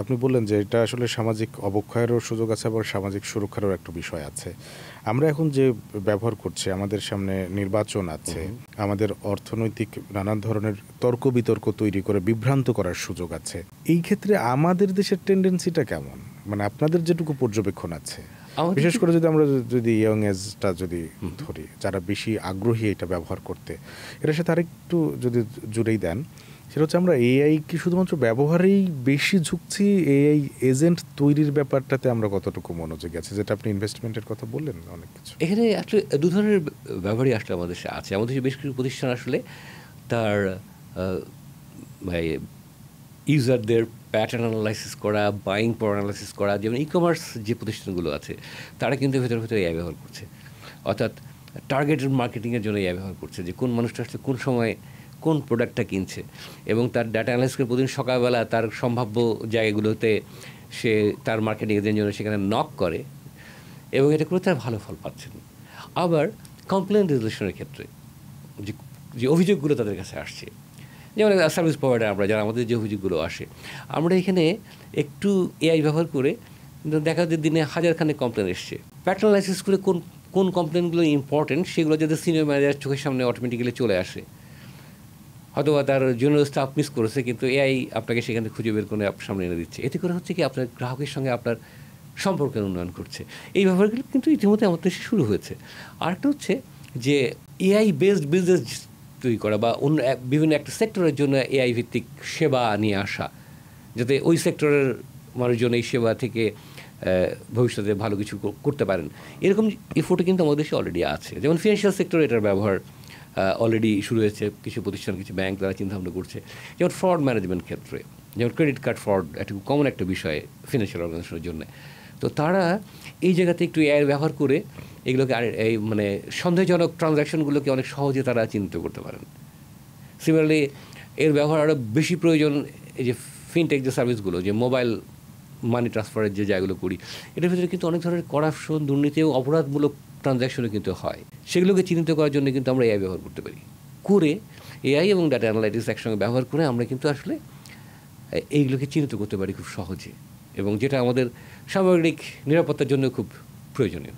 আপনি বললেন যে এটা আসলে সামাজিক অবক্ষয়েরও সুযোগ আছে, আবার সামাজিক সুরক্ষারও একটা বিষয় আছে। আমরা এখন যে ব্যবহার করছি, আমাদের সামনে নির্বাচন আছে, আমাদের অর্থনৈতিক নানান ধরনের তর্ক বিতর্ক তৈরি করে বিভ্রান্ত করার সুযোগ আছে। এই ক্ষেত্রে আমাদের দেশের টেন্ডেন্সিটা কেমন, মানে আপনাদের যেটুকু পর্যবেক্ষণ আছে, বিশেষ করে যদি আমরা যদি ইয়ং এজটা যদি ধরি, যারা বেশি আগ্রহী এটা ব্যবহার করতে, এটার সাথে আরেকটু যদি জুড়েই দেন, সেটা হচ্ছে আমরা এআই কি শুধুমাত্র ব্যবহারেই বেশি ঝুঁকছি, এআই এজেন্ট তৈরির ব্যাপারটাতে আমরা কতটুকু মনোযোগী আছে, যেটা আপনি ইনভেস্টমেন্টের কথা বললেন অনেক কিছু। এখানে আসলে দু ধরনের ব্যবহারই আসলে আমাদের দেশে আছে। আমাদের দেশে বেশ কিছু প্রতিষ্ঠান আসলে তার ইউজারদের প্যাটার্ন অ্যানালাইসিস করা, বাইং পাওয়ার অ্যানালাইসিস করা, যেমন ই কমার্স যে প্রতিষ্ঠানগুলো আছে তারা কিন্তু ভেতরে ভেতরে এআই ব্যবহার করছে। অর্থাৎ টার্গেটেড মার্কেটিংয়ের জন্য এআই ব্যবহার করছে, যে কোন মানুষটা আসলে কোন সময় কোন প্রোডাক্টটা কিনছে, এবং তার ডাটা অ্যানালাইসিস করে প্রতিদিন সকালবেলা তার সম্ভাব্য জায়গাগুলোতে সে তার মার্কেটিং এজেন্ট জন্য সেখানে নক করে, এবং এটা করে তারা ভালো ফল পাচ্ছেন। আবার কমপ্লেন রেজলিউশনের ক্ষেত্রে যে যে অভিযোগগুলো তাদের কাছে আসছে, যেমন সার্ভিস প্রোভাইডার আমরা যারা আমাদের যে অভিযোগগুলো আসে, আমরা এখানে একটু এআই ব্যবহার করে দেখা যায় দিনে হাজারখানে কমপ্লেন এসছে, প্যাটার্ন অ্যানালাইসিস করে কোন কোন কমপ্লেনগুলো ইম্পর্টেন্ট সেগুলো যাতে সিনিয়র ম্যানেজার চোখের সামনে অটোমেটিক্যালি চলে আসে। অথবা তার জুনিয়র স্টাফ মিস করেছে, কিন্তু এআই আপনাকে সেখানে খুঁজে বের করে আপনার সামনে এনে দিচ্ছে। এতে করে হচ্ছে কি আপনার গ্রাহকের সঙ্গে আপনার সম্পর্কের উন্নয়ন করছে। এই ব্যাপারগুলো কিন্তু ইতিমধ্যে আমাদের দেশে শুরু হয়েছে। আরেকটা হচ্ছে যে এআই বেসড বিজনেস তৈরি করা, বা অন্য বিভিন্ন একটা সেক্টরের জন্য এআই ভিত্তিক সেবা নিয়ে আসা, যাতে ওই সেক্টরের মানুষজন এই সেবা থেকে ভবিষ্যতে ভালো কিছু করতে পারেন। এরকম এফোর্টও কিন্তু আমাদের দেশে অলরেডি আছে। যেমন ফিনান্সিয়াল সেক্টরে এটার ব্যবহার অলরেডি শুরু হয়েছে, কিছু প্রতিষ্ঠান কিছু ব্যাংক তারা চিন্তাভাবনা করছে। যেমন ফ্রড ম্যানেজমেন্ট ক্ষেত্রে, যেমন ক্রেডিট কার্ড ফ্রড একটা কমন একটা বিষয় ফিনান্সিয়াল অর্গানাইজেশনের জন্য। তো তারা এই জায়গাতে একটু এআই ব্যবহার করে এগুলোকে এই মানে সন্দেহজনক ট্রানজ্যাকশনগুলোকে অনেক সহজে তারা চিহ্নিত করতে পারেন। সিমিলারলি এর ব্যবহার আরও বেশি প্রয়োজন এই যে ফিনটেক যে সার্ভিসগুলো, যে মোবাইল মানি ট্রান্সফারের যে জায়গাগুলো করি, এটার ভিতরে কিন্তু অনেক ধরনের করাপশন, দুর্নীতি ও অপরাধমূলক ট্রানজ্যাকশনও কিন্তু হয়। সেগুলোকে চিহ্নিত করার জন্য কিন্তু আমরা এআই ব্যবহার করতে পারি। করে এআই এবং ডাটা অ্যানালাইটিক্স একসঙ্গে ব্যবহার করে আমরা কিন্তু আসলে এইগুলোকে চিহ্নিত করতে পারি খুব সহজে, এবং যেটা আমাদের সামগ্রিক নিরাপত্তার জন্য খুব প্রয়োজনীয়।